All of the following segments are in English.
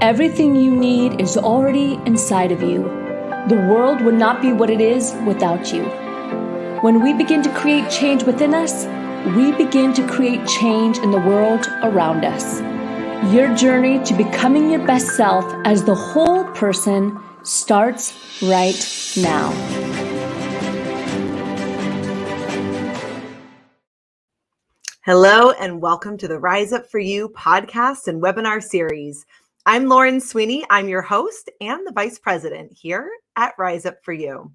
Everything you need is already inside of you. The world would not be what it is without you. When we begin to create change within us, we begin to create change in the world around us. Your journey to becoming your best self as the whole person starts right now. Hello and welcome to the Rise Up For You podcast and webinar series. I'm Lauren Sweeney. I'm your host and the Vice President here at Rise Up For You.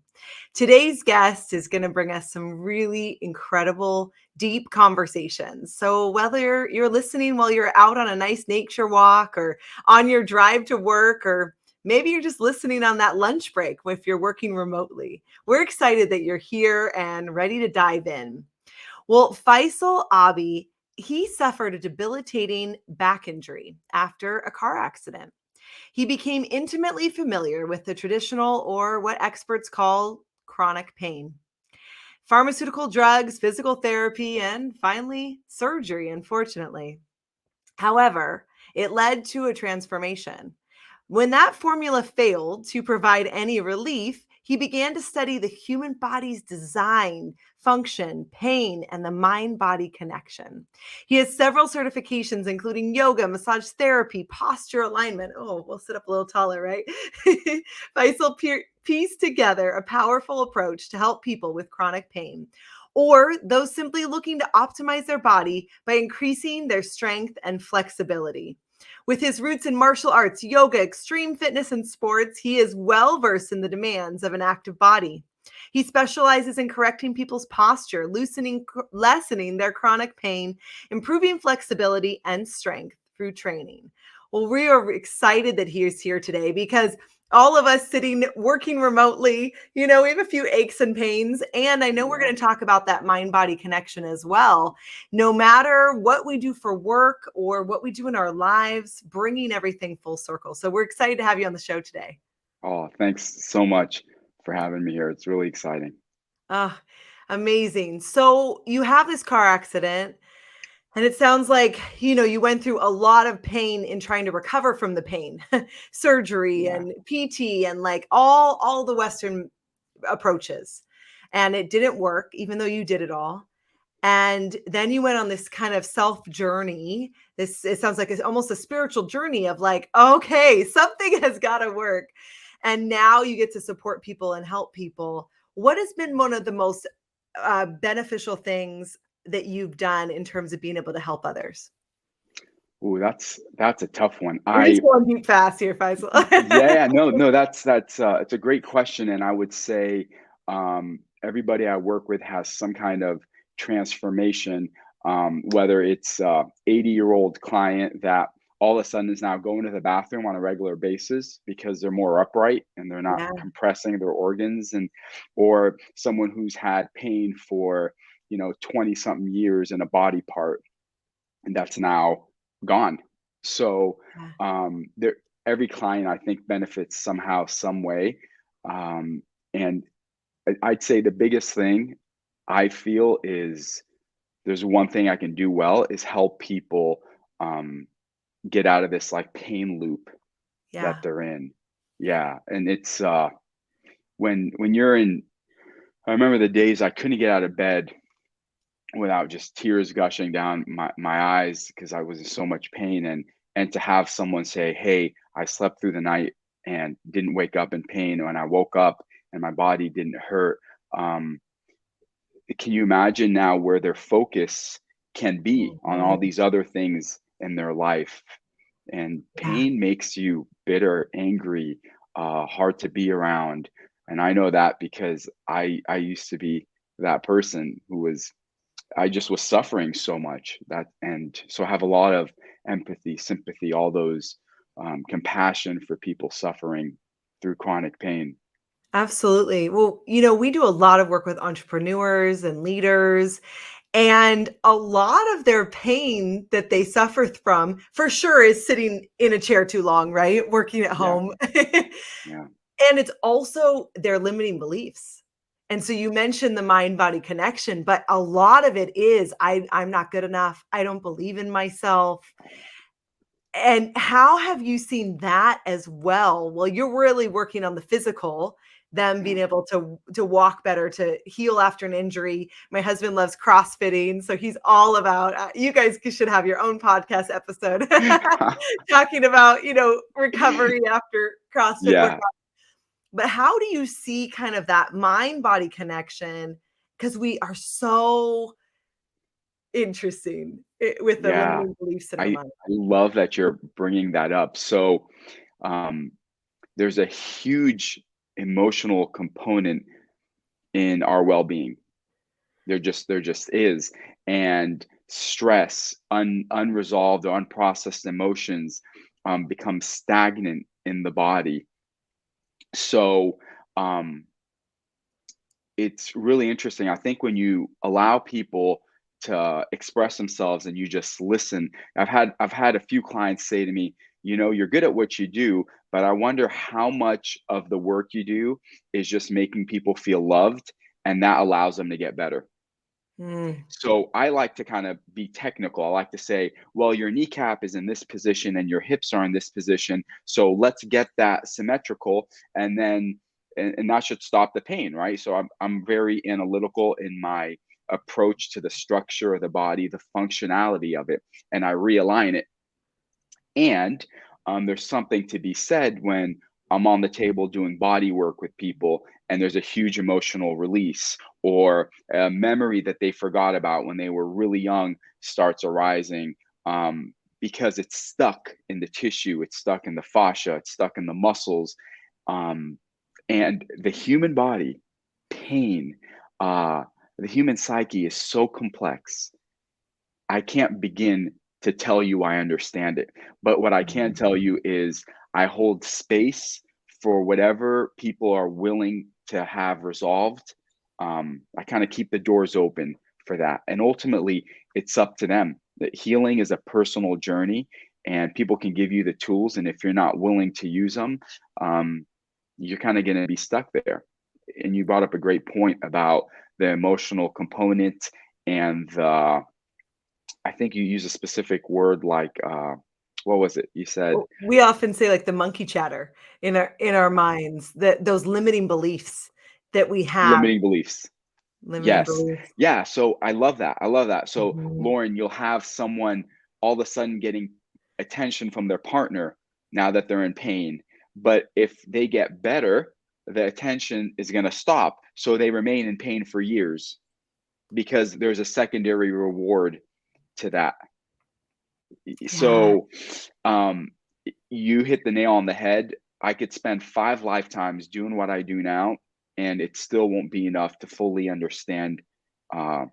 Today's guest is going to bring us some really incredible, deep conversations. So whether you're listening while you're out on a nice nature walk or on your drive to work, or maybe you're just listening on that lunch break if you're working remotely, we're excited that you're here and ready to dive in. Well, Faysal Abi, he suffered a debilitating back injury after a car accident. He became intimately familiar with the traditional, or what experts call chronic pain. Pharmaceutical drugs, physical therapy, and finally, surgery, unfortunately. However, it led to a transformation. When that formula failed to provide any relief, he began to study the human body's design, function, pain, and the mind-body connection. He has several certifications, including yoga, massage therapy, posture alignment. Oh, we'll sit up a little taller, right? Faisal pieced together a powerful approach to help people with chronic pain, or those simply looking to optimize their body by increasing their strength and flexibility. With his roots in martial arts, yoga, extreme fitness, and sports, he is well versed in the demands of an active body. He specializes in correcting people's posture, lessening their chronic pain, improving flexibility and strength through training. Well, we are excited that he is here today because all of us sitting working remotely, we have a few aches and pains. And I know we're going to talk about that mind-body connection as well. No matter what we do for work or what we do in our lives, bringing everything full circle. So we're excited to have you on the show today. Oh, thanks so much for having me here. It's really exciting. Amazing. So you have this car accident. And it sounds like, you went through a lot of pain in trying to recover from the pain, surgery and PT and like all the Western approaches. And it didn't work, even though you did it all. And then you went on this kind of self journey. It sounds like it's almost a spiritual journey of like, okay, something has got to work. And now you get to support people and help people. What has been one of the most beneficial things that you've done in terms of being able to help others? Ooh, that's a tough one. We're just going deep fast here, Faisal. No, that's it's a great question, and I would say everybody I work with has some kind of transformation. Whether it's 80-year-old client that all of a sudden is now going to the bathroom on a regular basis because they're more upright and they're not compressing their organs, or someone who's had pain for 20 something years in a body part, and that's now gone. So there, every client I think benefits somehow, some way. And I'd say the biggest thing I feel is there's one thing I can do well is help people get out of this like pain loop that they're in. Yeah. And it's when you're in, I remember the days I couldn't get out of bed without just tears gushing down my eyes because I was in so much pain, and to have someone say, hey, I slept through the night and didn't wake up in pain, when I woke up and my body didn't hurt. Can you imagine now where their focus can be on all these other things in their life? And pain makes you bitter, angry, hard to be around. And I know that because I used to be that person who I just was suffering so much, and so I have a lot of empathy, sympathy, all those compassion for people suffering through chronic pain. Absolutely. Well, we do a lot of work with entrepreneurs and leaders, and a lot of their pain that they suffer from, for sure, is sitting in a chair too long, right? Working at home. Yeah. And it's also their limiting beliefs. And so you mentioned the mind-body connection, but a lot of it is I'm not good enough. I don't believe in myself. And how have you seen that as well? Well, you're really working on the physical, them being Yeah. able to walk better, to heal after an injury. My husband loves CrossFitting, so he's all about you guys should have your own podcast episode talking about, recovery after CrossFit work. Yeah, But how do you see kind of that mind body connection? Because we are so interesting with the yeah. limiting beliefs in our I mind. love that you're bringing that up. So, um, there's a huge emotional component in our well-being. There just is. And stress, unresolved or unprocessed emotions, become stagnant in the body. So, um, it's really interesting. I think when you allow people to express themselves and you just listen, I've had a few clients say to me, you're good at what you do, but I wonder how much of the work you do is just making people feel loved, and that allows them to get better. Mm, So I like to kind of be technical. I like to say, well, your kneecap is in this position and your hips are in this position. So let's get that symmetrical, and then and that should stop the pain, right? So I'm very analytical in my approach to the structure of the body, the functionality of it, and I realign it. And there's something to be said when I'm on the table doing body work with people and there's a huge emotional release, or a memory that they forgot about when they were really young starts arising, because it's stuck in the tissue, it's stuck in the fascia, it's stuck in the muscles. Um, and the human body, pain, uh, the human psyche is so complex. I can't begin to tell you I understand it. But what I can mhm. tell you is I hold space for whatever people are willing to have resolved. I kind of keep the doors open for that. And ultimately, it's up to them. That healing is a personal journey, and people can give you the tools. And if you're not willing to use them, um, you're kind of going to be stuck there. And you brought up a great point about the emotional component and the I think you use a specific word like, what was it? You said We often say like the monkey chatter in our minds, that those limiting beliefs that we have, limiting beliefs. limiting Yes. beliefs. Yeah. So I love that. I love that. So, Mhm. Lauren, you'll have someone all of a sudden getting attention from their partner now that they're in pain. But if they get better, the attention is going to stop. So they remain in pain for years because there's a secondary reward to that. Yeah. So, um, you hit the nail on the head. I could spend 5 lifetimes doing what I do now, and it still won't be enough to fully understand uh,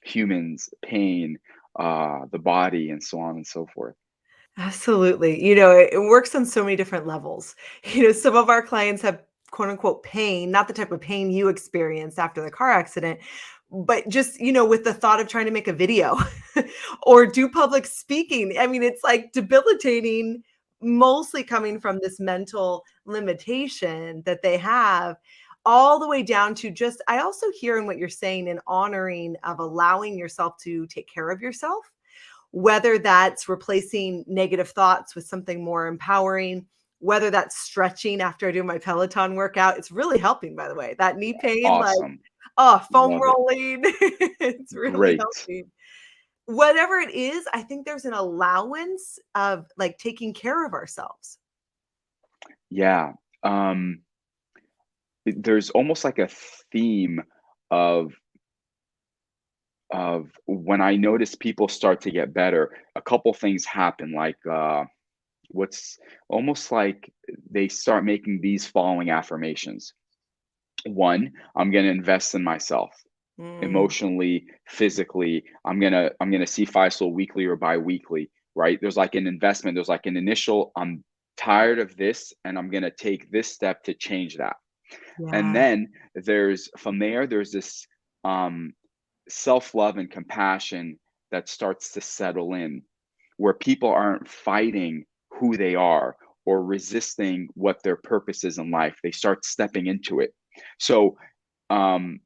humans, pain, the body, and so on and so forth. Absolutely. It works on so many different levels. Some of our clients have quote unquote pain, not the type of pain you experienced after the car accident, but just, with the thought of trying to make a video or do public speaking. I mean, it's like debilitating, mostly coming from this mental limitation that they have, all the way down to just, I also hear in what you're saying, and honoring of allowing yourself to take care of yourself, whether that's replacing negative thoughts with something more empowering, whether that's stretching after I do my Peloton workout. It's really helping, by the way. That knee pain, like, Awesome. oh, foam Love it. rolling, it's really Great. helping. Whatever it is, I think there's an allowance of like taking care of ourselves. Yeah. Um, there's almost like a theme of when I notice people start to get better, a couple things happen. Like what's almost like they start making these following affirmations. One, I'm going to invest in myself Mm, emotionally, physically. I'm going to see Faisal weekly or bi-weekly, right? There's like an investment, there's like an initial, I'm tired of this and I'm going to take this step to change that. And yeah. then there's this um self-love and compassion that starts to settle in, where people aren't fighting who they are or resisting what their purpose is in life. They start stepping into it. So, um,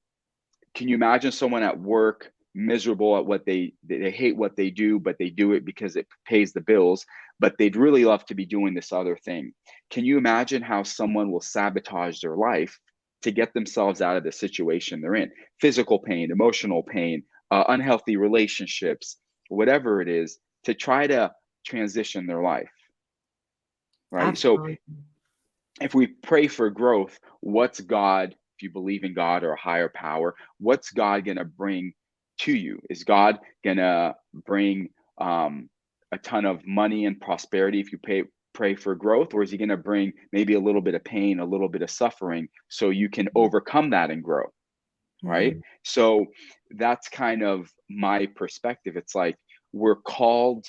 can you imagine someone at work? miserable at what they hate what they do, but they do it because it pays the bills, but they'd really love to be doing this other thing. Can you imagine how someone will sabotage their life to get themselves out of the situation they're in? Physical pain, emotional pain, unhealthy relationships, whatever it is, to try to transition their life, right? So Absolutely. if we pray for growth, what's God, if you believe in God or a higher power, what's God going to bring to you? Is God going to bring a ton of money and prosperity if you pray for growth? Or is he going to bring maybe a little bit of pain, a little bit of suffering so you can overcome that and grow? Right. Mm. So that's kind of my perspective. It's like we're called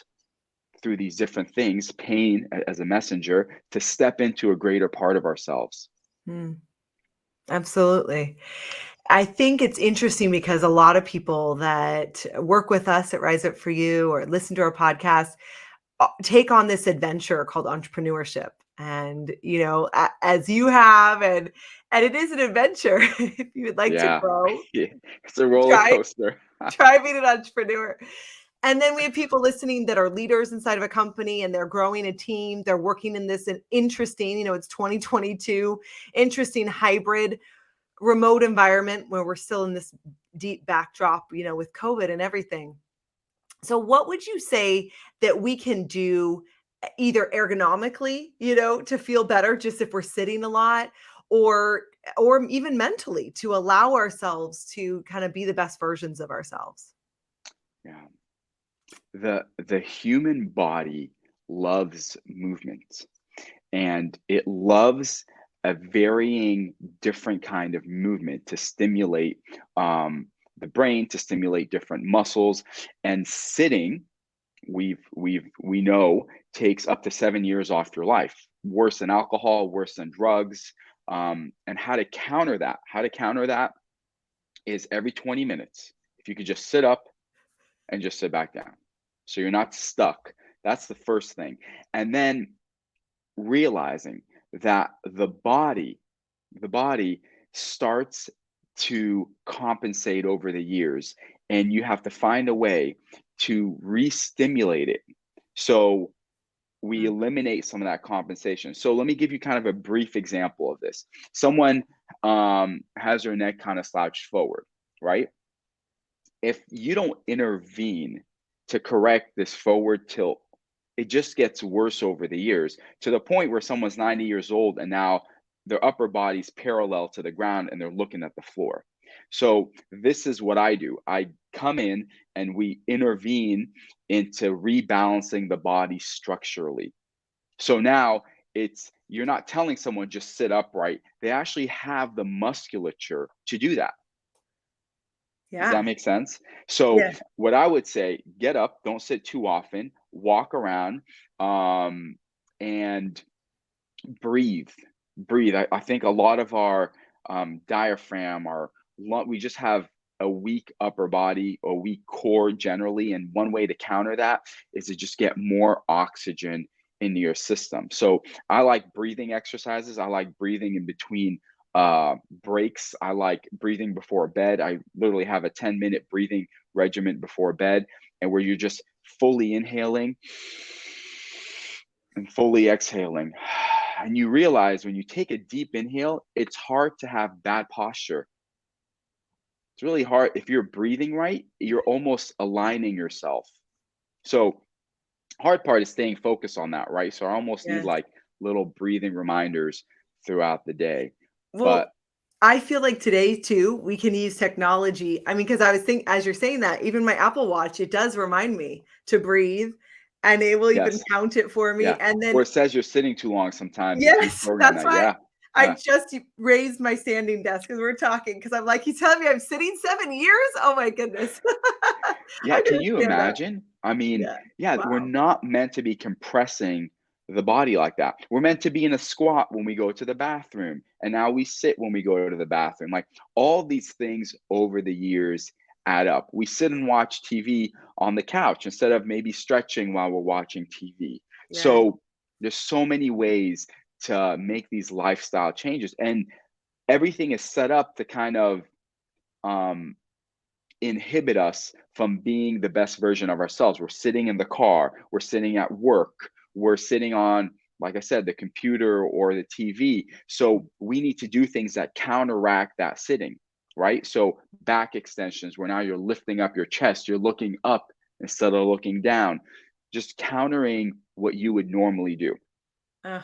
through these different things, pain as a messenger, to step into a greater part of ourselves. Mm. Absolutely. I think it's interesting because a lot of people that work with us at Rise Up For You or listen to our podcast take on this adventure called entrepreneurship. And, as you have, and it is an adventure. If you would like to Yeah. grow, It's a roller try coaster. try being an entrepreneur. And then we have people listening that are leaders inside of a company and they're growing a team. They're working in this interesting, it's 2022, interesting hybrid remote environment where we're still in this deep backdrop, with COVID and everything. So what would you say that we can do either ergonomically, to feel better just if we're sitting a lot, or even mentally to allow ourselves to kind of be the best versions of ourselves? Yeah. The human body loves movement, and it loves a varying different kind of movement to stimulate the brain, to stimulate different muscles. And sitting, we know, takes up to 7 years off your life. Worse than alcohol, worse than drugs. And how to counter that is every 20 minutes, if you could just sit up and just sit back down. So you're not stuck. That's the first thing. And then realizing that the body starts to compensate over the years, and you have to find a way to re-stimulate it. So we Mm. eliminate some of that compensation. So let me give you kind of a brief example of this. Someone has their neck kind of slouched forward, right? If you don't intervene to correct this forward tilt, it just gets worse over the years, to the point where someone's 90 years old and now their upper body's parallel to the ground and they're looking at the floor. So this is what I do. I come in and we intervene into rebalancing the body structurally. So now you're not telling someone just sit upright. They actually have the musculature to do that. Does Yeah. that make sense? So Yeah. what I would say, get up, don't sit too often, walk around, and breathe. Breathe. I think a lot of our diaphragm, we just have a weak upper body, a weak core generally. And one way to counter that is to just get more oxygen into your system. So I like breathing exercises. I like breathing in between breaks. I like breathing before bed. I literally have a 10-minute breathing regimen before bed, and where you're just fully inhaling and fully exhaling. And you realize when you take a deep inhale, it's hard to have bad posture. It's really hard. If you're breathing right, you're almost aligning yourself. So hard part is staying focused on that, right? So I almost need Yes. like little breathing reminders throughout the day. But Well, I feel like today too, we can use technology. I mean, because I was thinking, as you're saying that, even my Apple Watch, it does remind me to breathe, and it will even yes, count it for me. yeah. And Or then, it says you're sitting too long sometimes. If you yes, program that's that, why yeah. I Yeah. just raised my standing desk because we're talking. Because I'm like, he's telling me I'm sitting 7 years. Oh my goodness, Yeah, I can didn't you stand up. imagine? I mean, Yeah. yeah, we're Wow. not meant to be compressing the body like that. We're meant to be in a squat when we go to the bathroom, and now we sit when we go to the bathroom. Like all these things over the years add up. We sit and watch TV on the couch instead of maybe stretching while we're watching TV. Yes. So there's so many ways to make these lifestyle changes, and everything is set up to kind of um inhibit us from being the best version of ourselves. We're sitting in the car, we're sitting at work, we're sitting on, like I said, the computer or the TV. So we need to do things that counteract that sitting, right? So back extensions, where now you're lifting up your chest, you're looking up instead of looking down, just countering what you would normally do. Uh,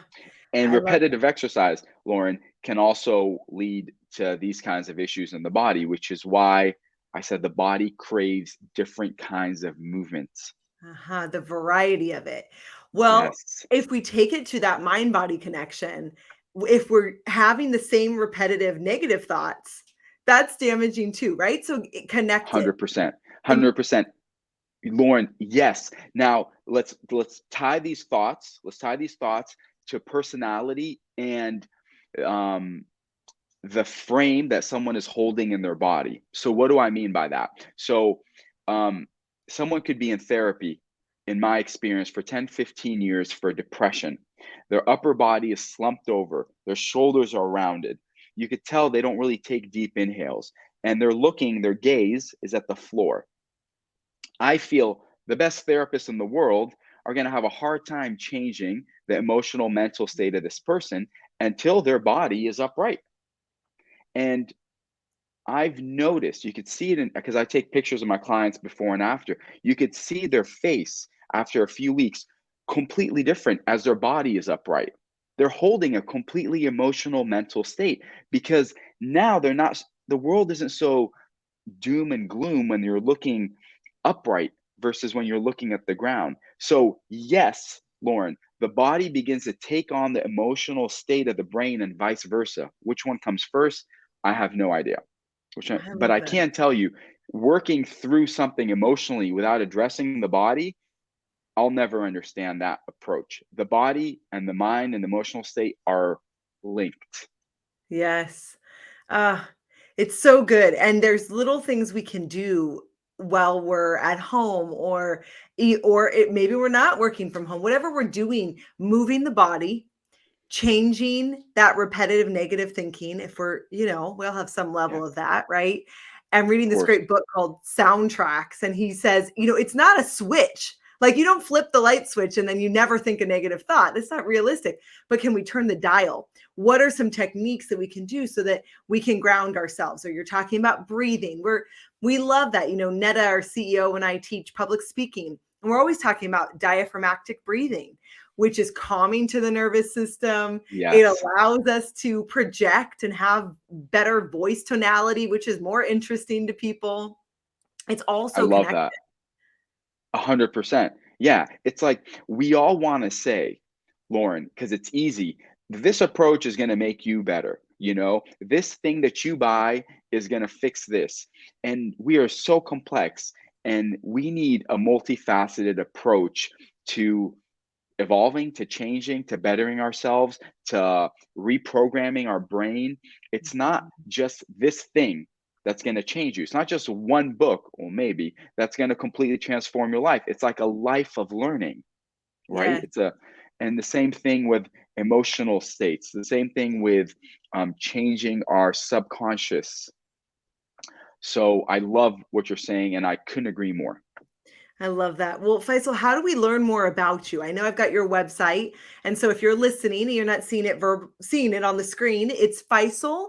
And I love that. repetitive exercise, Lauren, can also lead to these kinds of issues in the body, which is why I said the body craves different kinds of movements. The variety of it. Well, Yes, if we take it to that mind body connection, if we're having the same repetitive negative thoughts, that's damaging too, right? So connect it. 100%. And 100%. Lauren, yes. Now let's tie these thoughts. Let's tie these thoughts to personality and um, the frame that someone is holding in their body. So what do I mean by that? So um, someone could be in therapy, in my experience, for 10, 15 years for depression. Their upper body is slumped over, their shoulders are rounded. You could tell they don't really take deep inhales, and their gaze is at the floor. I feel the best therapists in the world are going to have a hard time changing the emotional mental state of this person until their body is upright. And I've noticed, you could see it in, because I take pictures of my clients before and after. You could see their face after a few weeks completely different as their body is upright. They're holding a completely emotional mental state because now they're not, the world isn't so doom and gloom when you're looking upright versus when you're looking at the ground. So, yes, Lauren, the body begins to take on the emotional state of the brain and vice versa. Which one comes first? I have no idea. I But love I that. can tell you, working through something emotionally without addressing the body, I'll never understand that approach. The body and the mind and the emotional state are linked. Yes. Ah, it's so good, and there's little things we can do while we're at home or it maybe we're not working from home, whatever we're doing, moving the body, changing that repetitive negative thinking if we'll have some Yeah, level of that, right? I'm of reading this course. great book called Soundtracks, and he says, it's not a switch. Like you don't flip the light switch and then you never think a negative thought. That's not realistic. But can we turn the dial? What are some techniques that we can do so that we can ground ourselves? Or you're talking about breathing. We love that. Netta, our CEO, and I teach public speaking, and we're always talking about diaphragmatic breathing, which is calming to the nervous system. It Yes, allows us to project and have better voice tonality, which is more interesting to people. It's I also love connected. that. 100%. Yeah, it's like we all want to say, Lauren, because it's easy. This approach is going to make you better. This thing that you buy is going to fix this. And we are so complex, and we need a multifaceted approach to evolving, to changing, to bettering ourselves, to reprogramming our brain. It's not just this thing that's going to change you. It's not just one book, or maybe that's going to completely transform your life. It's like a life of learning, right? Yes. And the same thing with emotional states, the same thing with changing our subconscious. So I love what you're saying, and I couldn't agree more. I love that. Well, Faisal, how do we learn more about you? I know I've got your website, and so if you're listening and you're not seeing it on the screen, it's Faisal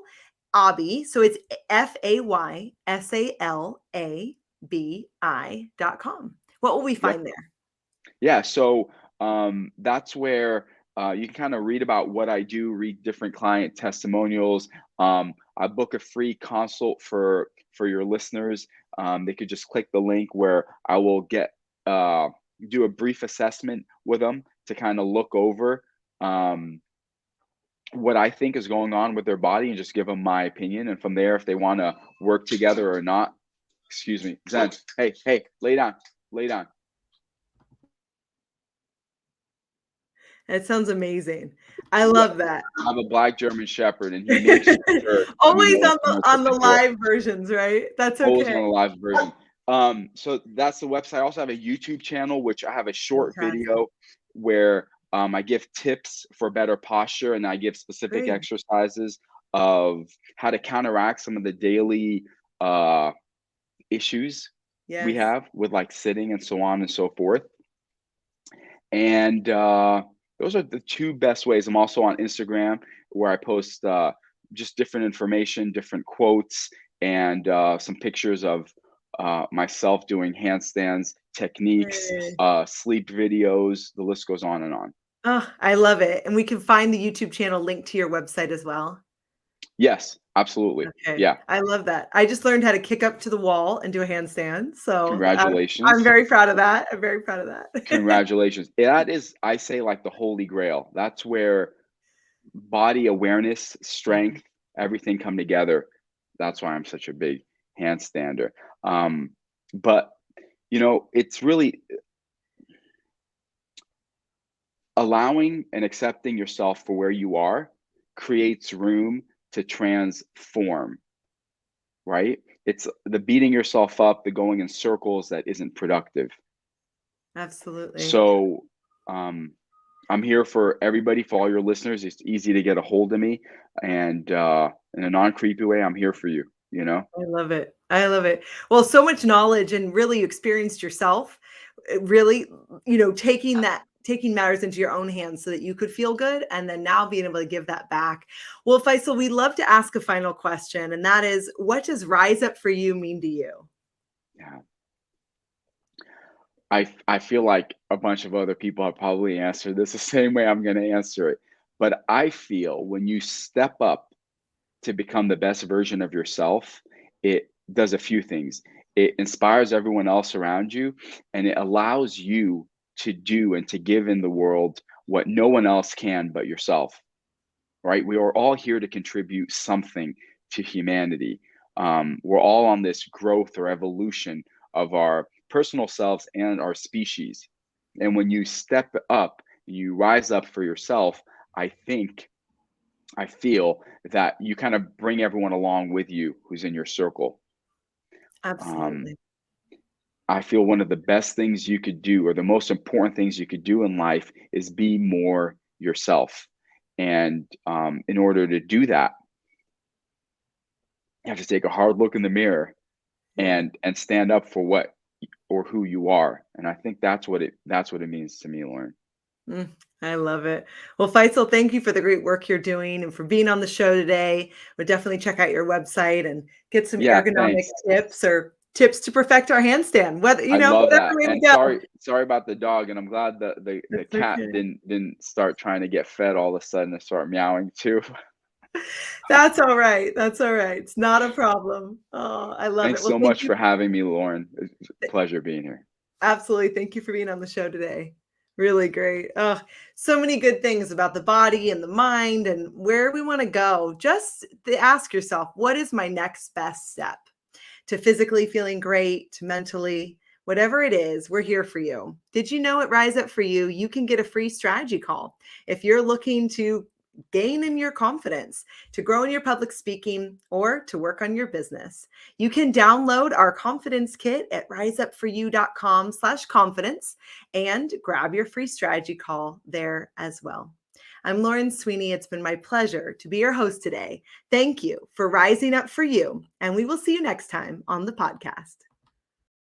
Abi. So it's FAYSALABI.com. What will we Yeah. find there? Yeah, so that's where you can kind of read about what I do, read different client testimonials. I book a free consult for your listeners. They could just click the link where I will uh, do a brief assessment with them to kind of look over um, what I think is going on with their body and just give them my opinion. And from there, if they want to work together or not, excuse me, Zen, hey, lay down, lay down. That sounds amazing. I Yeah. love that. I have a black German Shepherd, and he makes sure Always everyone knows what on the to do. live versions, right? That's Always okay. on the live version. So that's the website. I also have a YouTube channel, which I have a short Fantastic. video where I give tips for better posture, and I give specific Great. exercises of how to counteract some of the daily uh, issues we Yes. have with like sitting and so on and so forth. And those are the two best ways. I'm also on Instagram where I post just different information, different quotes, and some pictures of myself doing handstands, techniques, Hey. sleep videos. The list goes on and on. Oh, I love it. And we can find the YouTube channel linked to your website as well. Yes, absolutely. Okay. Yeah. I love that. I just learned how to kick up to the wall and do a handstand. So I'm Congratulations. very proud of that. I'm very proud of that. Congratulations. That is, I say, like the holy grail. That's where body awareness, Mhm. strength, everything come together. That's why I'm such a big handstander. But it's really allowing and accepting yourself for where you are creates room to transform, right? It's the beating yourself up, the going in circles that isn't productive. Absolutely. So I'm here for everybody, for all your listeners. It's easy to get a hold of me, and in a non-creepy way, I'm here for you. You know? I love it. I love it. Well, so much knowledge and really you experienced yourself, really, taking matters into your own hands so that you could feel good and then now being able to give that back. Well, Faisal, we love to ask a final question, and that is, what does rise up for you mean to you? Yeah. I feel like a bunch of other people have probably answered this the same way I'm going to answer it, but I feel when you step up to become the best version of yourself, it does a few things. It inspires everyone else around you, and it allows you to do and to give in the world what no one else can but yourself, right? We are all here to contribute something to humanity. We're all on this growth or evolution of our personal selves and our species. And when you step up, you rise up for yourself, I feel that you kind of bring everyone along with you who's in your circle. Um, Absolutely. I feel one of the best things you could do, or the most important things you could do in life, is be more yourself. And in order to do that, you have to take a hard look in the mirror Yeah. and stand up for what or who you are. And I think that's what it means to me, Lauren. Mm, I love it. Well, Faisal, thank you for the great work you're doing and for being on the show today. We'll definitely check out your website and get some Yeah, ergonomic thanks. tips or tips to perfect our handstand. I love Whatever that. way we And go. sorry about the dog. And I'm glad the That's cat okay. didn't start trying to get fed all of a sudden and start meowing too. That's all right. That's all right. It's not a problem. Oh, I love it. Thanks Well, so thank much you. for having me, Lauren. It's a pleasure being here. Absolutely. Thank you for being on the show today. Really great. Oh, so many good things about the body and the mind and where we want to go. Just to ask yourself, what is my next best step to physically feeling great, to mentally, whatever it is, we're here for you. Did you know at Rise Up For You, you can get a free strategy call if you're looking to gain in your confidence, to grow in your public speaking, or to work on your business. You can download our confidence kit at riseupforyou.com/confidence and grab your free strategy call there as well. I'm Lauren Sweeney. It's been my pleasure to be your host today. Thank you for rising up for you, and we will see you next time on the podcast.